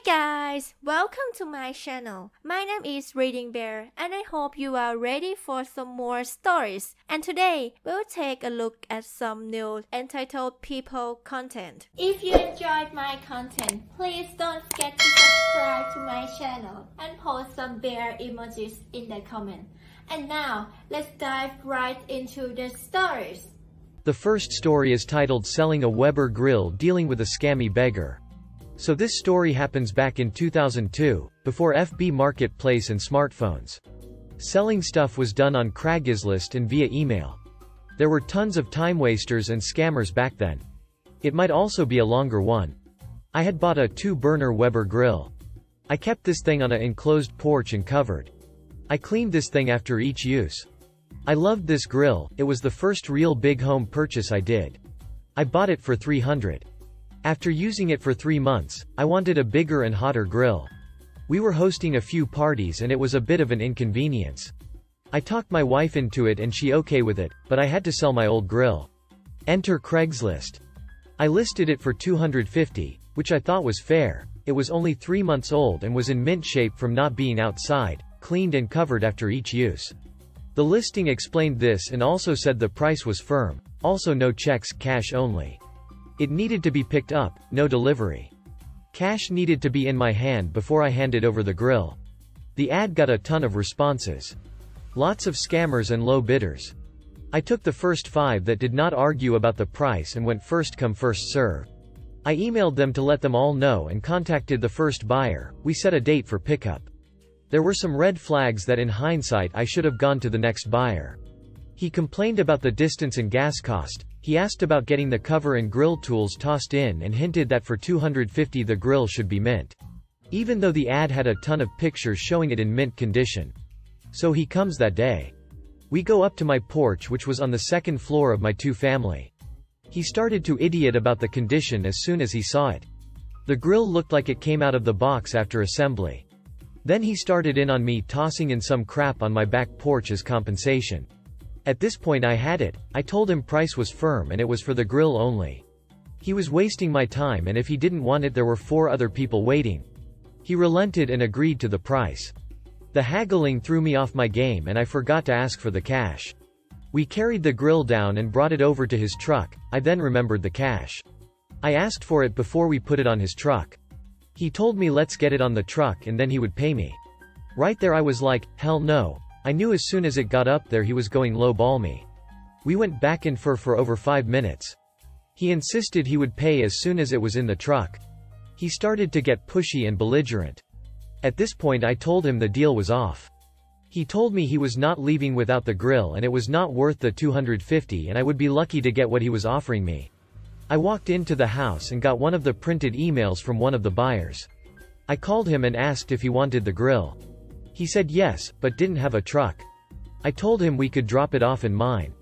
guys, welcome to my channel. My name is ReadingBear and I hope you are ready for some more stories. And today, we'll take a look at some new entitled people content. If you enjoyed my content, please don't forget to subscribe to my channel and post some bear emojis in the comment. And now, let's dive right into the stories. The first story is titled Selling a Weber Grill Dealing with a Scammy Beggar. So this story happens back in 2002, before FB Marketplace and smartphones. Selling stuff was done on Craigslist and via email. There were tons of time wasters and scammers back then. It might also be a longer one. I had bought a 2-burner Weber grill. I kept this thing on an enclosed porch and covered. I cleaned this thing after each use. I loved this grill, it was the first real big home purchase I did. I bought it for $300. After using it for 3 months, I wanted a bigger and hotter grill. We were hosting a few parties and it was a bit of an inconvenience. I talked my wife into it and she okay with it, but I had to sell my old grill. Enter Craigslist. I listed it for $250, which I thought was fair. It was only 3 months old and was in mint shape from not being outside, cleaned and covered after each use. The listing explained this and also said the price was firm, also no checks, cash only. It needed to be picked up, no delivery. Cash needed to be in my hand before I handed over the grill. The ad got a ton of responses. Lots of scammers and low bidders. I took the first 5 that did not argue about the price and went first come first serve. I emailed them to let them all know and contacted the first buyer. We set a date for pickup. There were some red flags that in hindsight I should have gone to the next buyer. He complained about the distance and gas cost. He asked about getting the cover and grill tools tossed in and hinted that for $250 the grill should be mint. Even though the ad had a ton of pictures showing it in mint condition. So he comes that day. We go up to my porch which was on the 2nd floor of my 2-family. He started to idiot about the condition as soon as he saw it. The grill looked like it came out of the box after assembly. Then he started in on me tossing in some crap on my back porch as compensation. At this point I had it. I told him price was firm and it was for the grill only. He was wasting my time and if he didn't want it there were 4 other people waiting. He relented and agreed to the price. The haggling threw me off my game and I forgot to ask for the cash. We carried the grill down and brought it over to his truck. I then remembered the cash. I asked for it before we put it on his truck. He told me let's get it on the truck and then he would pay me. Right there I was like, hell no. I knew as soon as it got up there he was going low-ball me. We went back and forth for over 5 minutes. He insisted he would pay as soon as it was in the truck. He started to get pushy and belligerent. At this point I told him the deal was off. He told me he was not leaving without the grill and it was not worth the $250 and I would be lucky to get what he was offering me. I walked into the house and got one of the printed emails from one of the buyers. I called him and asked if he wanted the grill. He said yes, but didn't have a truck. I told him we could drop it off in mine.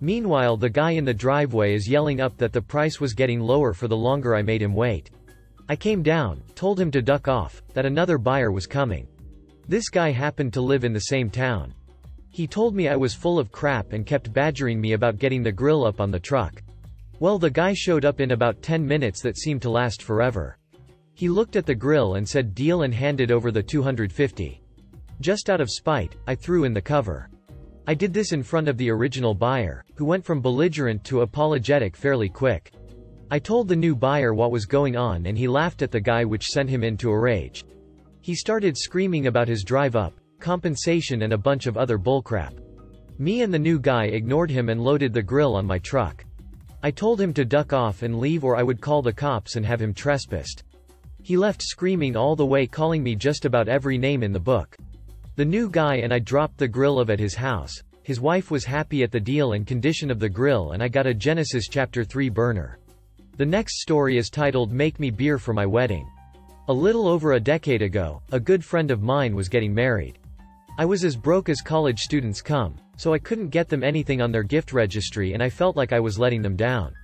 Meanwhile the guy in the driveway is yelling up that the price was getting lower for the longer I made him wait. I came down, told him to duck off, that another buyer was coming. This guy happened to live in the same town. He told me I was full of crap and kept badgering me about getting the grill up on the truck. Well, the guy showed up in about 10 minutes that seemed to last forever. He looked at the grill and said deal and handed over the $250. Just out of spite, I threw in the cover. I did this in front of the original buyer, who went from belligerent to apologetic fairly quick. I told the new buyer what was going on and he laughed at the guy which sent him into a rage. He started screaming about his drive-up, compensation and a bunch of other bullcrap. Me and the new guy ignored him and loaded the grill on my truck. I told him to duck off and leave or I would call the cops and have him trespassed. He left screaming all the way, calling me just about every name in the book. The new guy and I dropped the grill off at his house. His wife was happy at the deal and condition of the grill and I got a Genesis chapter 3 burner. The next story is titled Make Me Beer for My Wedding. A little over a decade ago, a good friend of mine was getting married. I was as broke as college students come, so I couldn't get them anything on their gift registry and I felt like I was letting them down.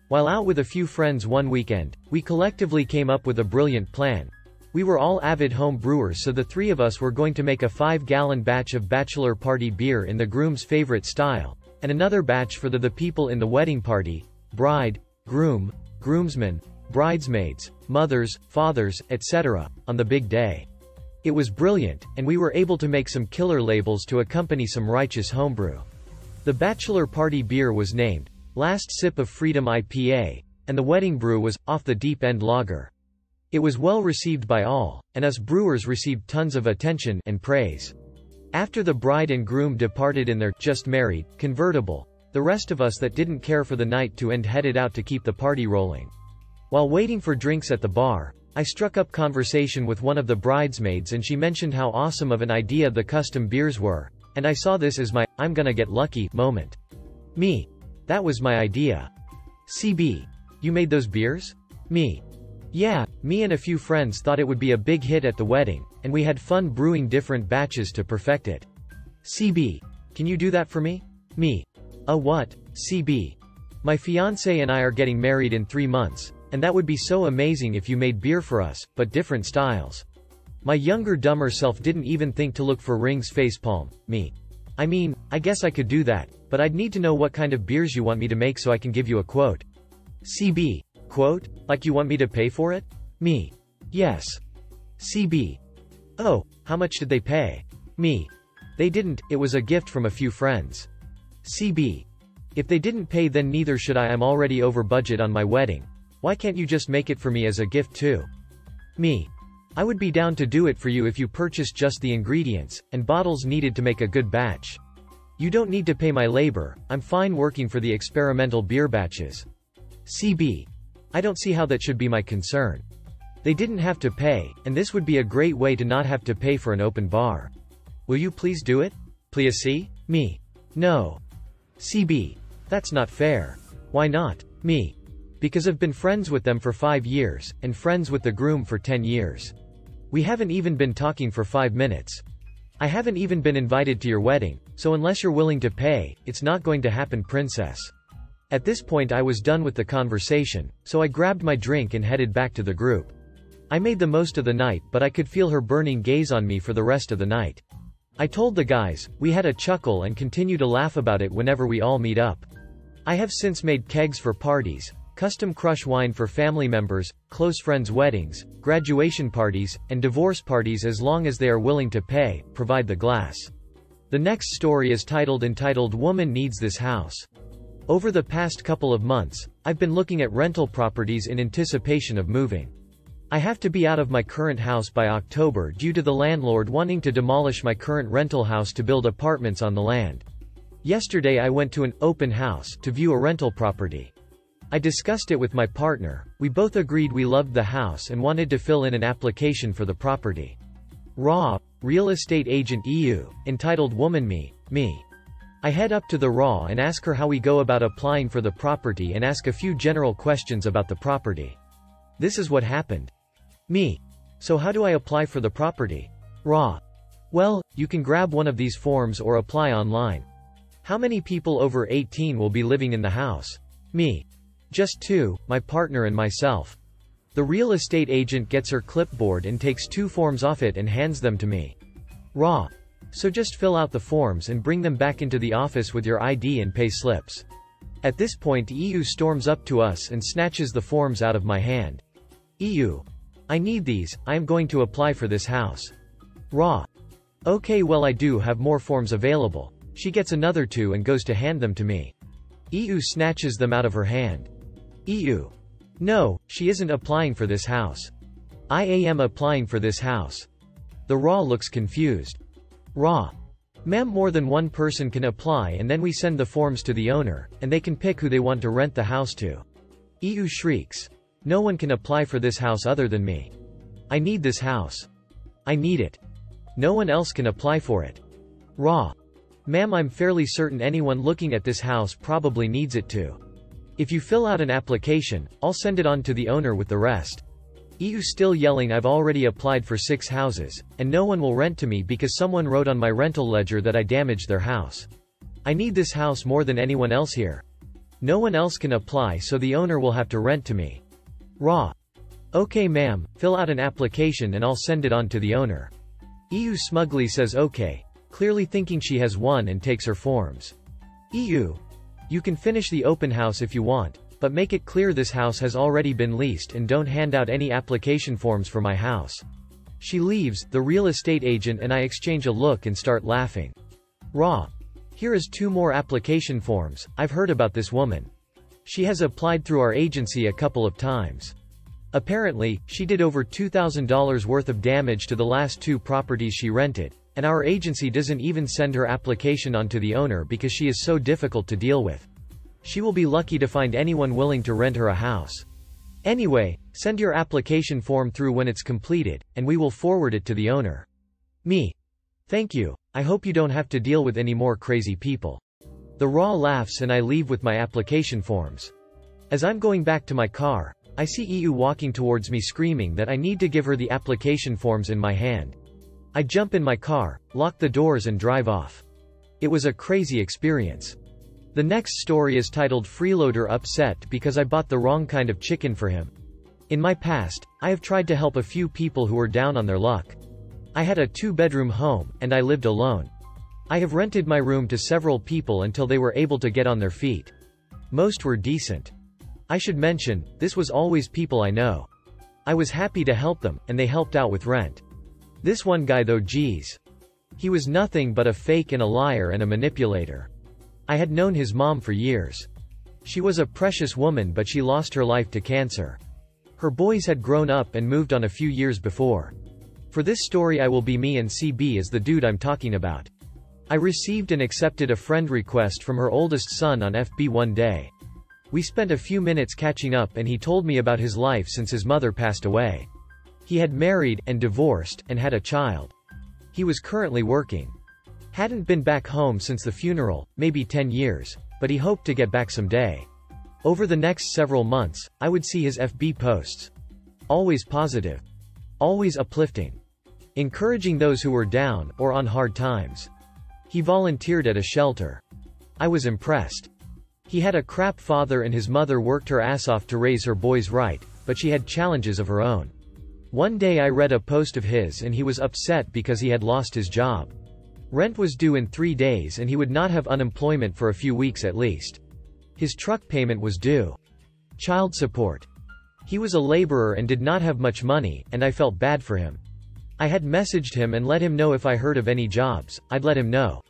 While out with a few friends one weekend, we collectively came up with a brilliant plan. We were all avid home brewers, so the 3 of us were going to make a 5-gallon batch of bachelor party beer in the groom's favorite style, and another batch for the people in the wedding party, bride, groom, groomsmen, bridesmaids, mothers, fathers, etc., on the big day. It was brilliant, and we were able to make some killer labels to accompany some righteous homebrew. The bachelor party beer was named Last Sip of Freedom IPA, and the wedding brew was Off the Deep End Lager. It was well received by all, and us brewers received tons of attention and praise. After the bride and groom departed in their just married convertible, the rest of us that didn't care for the night to end headed out to keep the party rolling. While waiting for drinks at the bar, I struck up conversation with one of the bridesmaids and she mentioned how awesome of an idea the custom beers were, and I saw this as my "I'm gonna get lucky" moment. Me. That was my idea. CB. You made those beers? Me. Yeah, me and a few friends thought it would be a big hit at the wedding, and we had fun brewing different batches to perfect it. CB. Can you do that for me? Me. What? CB. My fiancé and I are getting married in 3 months, and that would be so amazing if you made beer for us, but different styles. My younger dumber self didn't even think to look for rings facepalm. Me. I mean, I guess I could do that, but I'd need to know what kind of beers you want me to make so I can give you a quote. CB. Quote? Like you want me to pay for it? Me. Yes. CB. Oh, how much did they pay? Me. They didn't, it was a gift from a few friends. CB. If they didn't pay then neither should I. I'm already over budget on my wedding. Why can't you just make it for me as a gift too? Me. I would be down to do it for you if you purchased just the ingredients and bottles needed to make a good batch. You don't need to pay my labor, I'm fine working for the experimental beer batches. CB. I don't see how that should be my concern. They didn't have to pay, and this would be a great way to not have to pay for an open bar. Will you please do it? Please see? Me. No. CB. That's not fair. Why not? Me. Because I've been friends with them for 5 years, and friends with the groom for 10 years. We haven't even been talking for 5 minutes. I haven't even been invited to your wedding, so unless you're willing to pay, it's not going to happen, princess. At this point I was done with the conversation, so I grabbed my drink and headed back to the group. I made the most of the night, but I could feel her burning gaze on me for the rest of the night. I told the guys, we had a chuckle and continue to laugh about it whenever we all meet up. I have since made kegs for parties, custom crush wine for family members, close friends' weddings, graduation parties, and divorce parties as long as they are willing to pay, provide the glass. The next story is entitled Woman Needs This House. Over the past couple of months, I've been looking at rental properties in anticipation of moving. I have to be out of my current house by October due to the landlord wanting to demolish my current rental house to build apartments on the land. Yesterday I went to an open house to view a rental property. I discussed it with my partner, we both agreed we loved the house and wanted to fill in an application for the property. RAW, Real Estate Agent EU, entitled Woman Me. I head up to the RAW and ask her how we go about applying for the property and ask a few general questions about the property. This is what happened. Me. So how do I apply for the property? RAW. Well, you can grab one of these forms or apply online. How many people over 18 will be living in the house? Me. Just 2, my partner and myself. The real estate agent gets her clipboard and takes 2 forms off it and hands them to me. RAW. So just fill out the forms and bring them back into the office with your ID and pay slips. At this point EU storms up to us and snatches the forms out of my hand. EU. I need these, I am going to apply for this house. RAW. Okay, well I do have more forms available. She gets another 2 and goes to hand them to me. EU snatches them out of her hand. EU. No, she isn't applying for this house. I am applying for this house. The RAW looks confused. RAW. Ma'am, more than one person can apply and then we send the forms to the owner, and they can pick who they want to rent the house to. EU shrieks. No one can apply for this house other than me. I need this house. I need it. No one else can apply for it. RAW. Ma'am, I'm fairly certain anyone looking at this house probably needs it too. If you fill out an application, I'll send it on to the owner with the rest. EU still yelling. I've already applied for 6 houses, and no one will rent to me because someone wrote on my rental ledger that I damaged their house. I need this house more than anyone else here. No one else can apply, so the owner will have to rent to me. RAW. Okay ma'am, fill out an application and I'll send it on to the owner. EU smugly says okay, clearly thinking she has won, and takes her forms. EU. You can finish the open house if you want, But make it clear this house has already been leased and don't hand out any application forms for my house. She leaves, the real estate agent and I exchange a look and start laughing. Raw. Here is 2 more application forms. I've heard about this woman. She has applied through our agency a couple of times. Apparently, she did over $2,000 worth of damage to the last 2 properties she rented, and our agency doesn't even send her application on to the owner because she is so difficult to deal with. She will be lucky to find anyone willing to rent her a house. Anyway, send your application form through when it's completed, and we will forward it to the owner. Me. Thank you. I hope you don't have to deal with any more crazy people. The Raw laughs and I leave with my application forms. As I'm going back to my car, I see EU walking towards me screaming that I need to give her the application forms in my hand. I jump in my car, lock the doors and drive off. It was a crazy experience. The next story is titled Freeloader Upset because I bought the wrong kind of chicken for him. In my past, I have tried to help a few people who were down on their luck. I had a 2-bedroom home, and I lived alone. I have rented my room to several people until they were able to get on their feet. Most were decent. I should mention, this was always people I know. I was happy to help them, and they helped out with rent. This one guy though, geez. He was nothing but a fake and a liar and a manipulator. I had known his mom for years. She was a precious woman but she lost her life to cancer. Her boys had grown up and moved on a few years before. For this story I will be me and CB as the dude I'm talking about. I received and accepted a friend request from her oldest son on FB one day. We spent a few minutes catching up and he told me about his life since his mother passed away. He had married, and divorced, and had a child. He was currently working. Hadn't been back home since the funeral, maybe 10 years, but he hoped to get back someday. Over the next several months, I would see his FB posts. Always positive. Always uplifting. Encouraging those who were down, or on hard times. He volunteered at a shelter. I was impressed. He had a crap father and his mother worked her ass off to raise her boys right, but she had challenges of her own. One day I read a post of his and he was upset because he had lost his job. Rent was due in 3 days and he would not have unemployment for a few weeks at least. His truck payment was due. Child support. He was a laborer and did not have much money, and I felt bad for him. I had messaged him and let him know if I heard of any jobs, I'd let him know.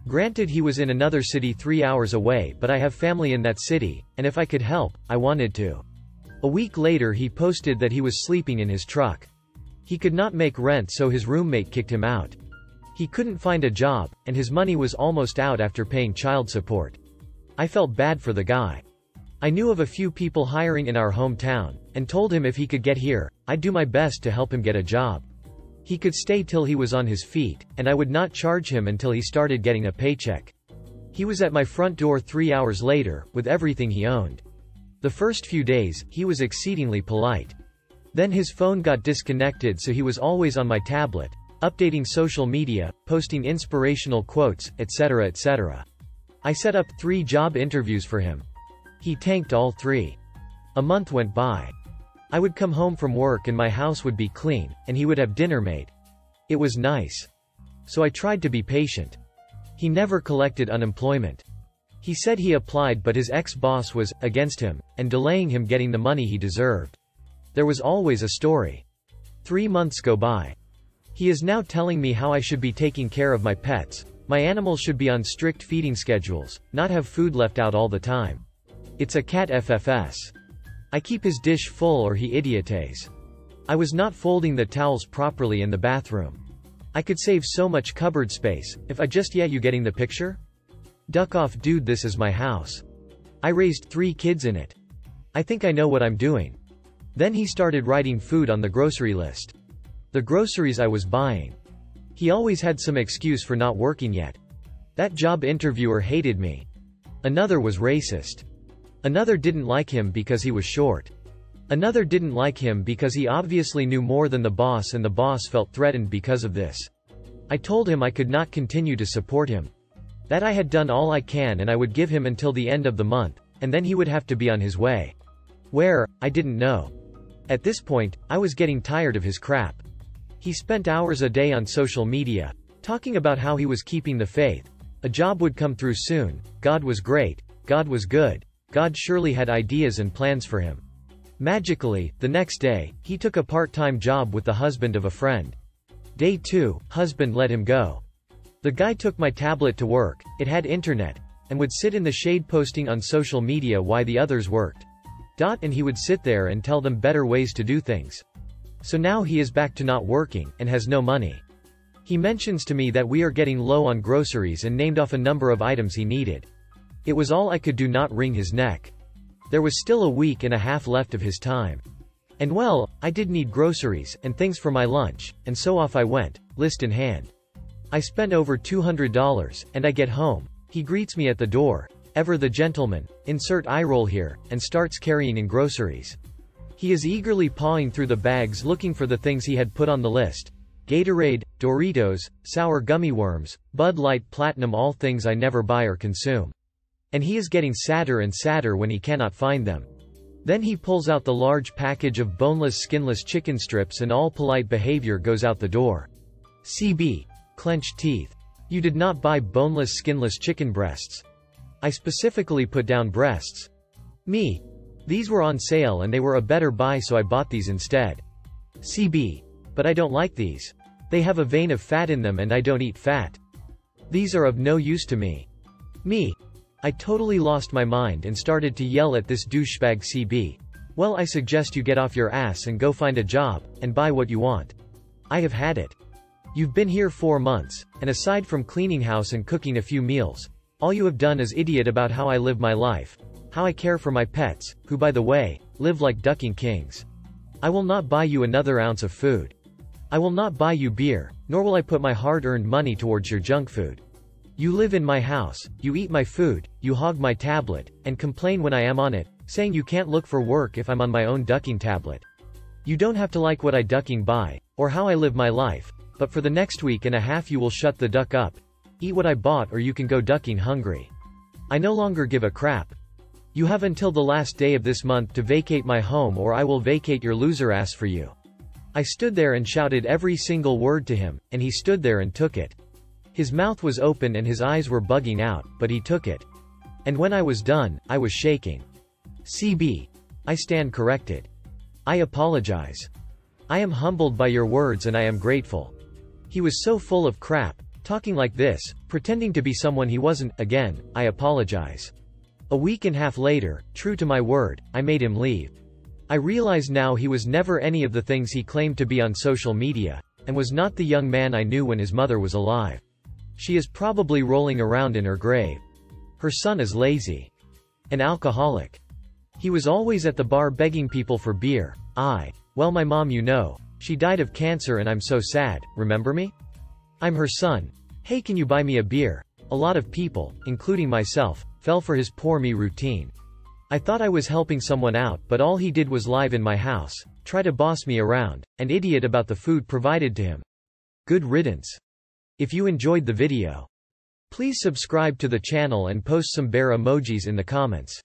Granted he was in another city 3 hours away, but I have family in that city, and if I could help, I wanted to. A week later he posted that he was sleeping in his truck. He could not make rent so his roommate kicked him out. He couldn't find a job, and his money was almost out after paying child support. I felt bad for the guy. I knew of a few people hiring in our hometown, and told him if he could get here, I'd do my best to help him get a job. He could stay till he was on his feet, and I would not charge him until he started getting a paycheck. He was at my front door 3 hours later, with everything he owned. The first few days, he was exceedingly polite. Then his phone got disconnected so he was always on my tablet, updating social media, posting inspirational quotes, etc. etc. I set up 3 job interviews for him. He tanked all 3. A month went by. I would come home from work and my house would be clean, and he would have dinner made. It was nice. So I tried to be patient. He never collected unemployment. He said he applied but his ex-boss was against him, and delaying him getting the money he deserved. There was always a story. 3 months go by. He is now telling me how I should be taking care of my pets. My animals should be on strict feeding schedules, not have food left out all the time. It's a cat FFS. I keep his dish full or he idiotes. I was not folding the towels properly in the bathroom. I could save so much cupboard space, if I just you getting the picture? Duck off dude, this is my house. I raised 3 kids in it. I think I know what I'm doing. Then he started writing food on the grocery list. The groceries I was buying. He always had some excuse for not working yet. That job interviewer hated me. Another was racist. Another didn't like him because he was short. Another didn't like him because he obviously knew more than the boss and the boss felt threatened because of this. I told him I could not continue to support him. That I had done all I can and I would give him until the end of the month, and then he would have to be on his way. Where, I didn't know. At this point, I was getting tired of his crap. He spent hours a day on social media, talking about how he was keeping the faith. A job would come through soon, God was great, God was good, God surely had ideas and plans for him. Magically, the next day, he took a part-time job with the husband of a friend. Day 2, husband let him go. The guy took my tablet to work, it had internet, and would sit in the shade posting on social media why the others worked. And he would sit there and tell them better ways to do things. So now he is back to not working, and has no money. He mentions to me that we are getting low on groceries and named off a number of items he needed. It was all I could do, not wring his neck. There was still a week and a half left of his time. And well, I did need groceries, and things for my lunch, and so off I went, list in hand. I spent over $200, and I get home. He greets me at the door, ever the gentleman, insert eye roll here, and starts carrying in groceries. He is eagerly pawing through the bags looking for the things he had put on the list. Gatorade, Doritos, sour gummy worms, Bud Light Platinum, all things I never buy or consume. And he is getting sadder and sadder when he cannot find them. Then he pulls out the large package of boneless skinless chicken strips and all polite behavior goes out the door. CB. Clenched teeth. You did not buy boneless skinless chicken breasts. I specifically put down breasts. Me. These were on sale and they were a better buy, so I bought these instead. CB. But I don't like these. They have a vein of fat in them and I don't eat fat. These are of no use to me. Me. I totally lost my mind and started to yell at this douchebag CB. Well, I suggest you get off your ass and go find a job, and buy what you want. I have had it. You've been here 4 months, and aside from cleaning house and cooking a few meals, all you have done is idiot about how I live my life, how I care for my pets, who by the way, live like ducking kings. I will not buy you another ounce of food. I will not buy you beer, nor will I put my hard-earned money towards your junk food. You live in my house, you eat my food, you hog my tablet, and complain when I am on it, saying you can't look for work if I'm on my own ducking tablet. You don't have to like what I ducking buy, or how I live my life, but for the next week and a half you will shut the duck up. Eat what I bought or you can go ducking hungry. I no longer give a crap. You have until the last day of this month to vacate my home or I will vacate your loser ass for you. I stood there and shouted every single word to him, and he stood there and took it. His mouth was open and his eyes were bugging out, but he took it. And when I was done, I was shaking. CB. I stand corrected. I apologize. I am humbled by your words and I am grateful. He was so full of crap, talking like this, pretending to be someone he wasn't. Again, I apologize. A week and a half later, true to my word, I made him leave. I realize now he was never any of the things he claimed to be on social media, and was not the young man I knew when his mother was alive. She is probably rolling around in her grave. Her son is lazy. An alcoholic. He was always at the bar begging people for beer. Well, my mom, you know, she died of cancer and I'm so sad, remember me? I'm her son. Hey, can you buy me a beer? A lot of people, including myself, fell for his poor me routine. I thought I was helping someone out, but all he did was live in my house, try to boss me around, and idiot about the food provided to him. Good riddance. If you enjoyed the video, please subscribe to the channel and post some bear emojis in the comments.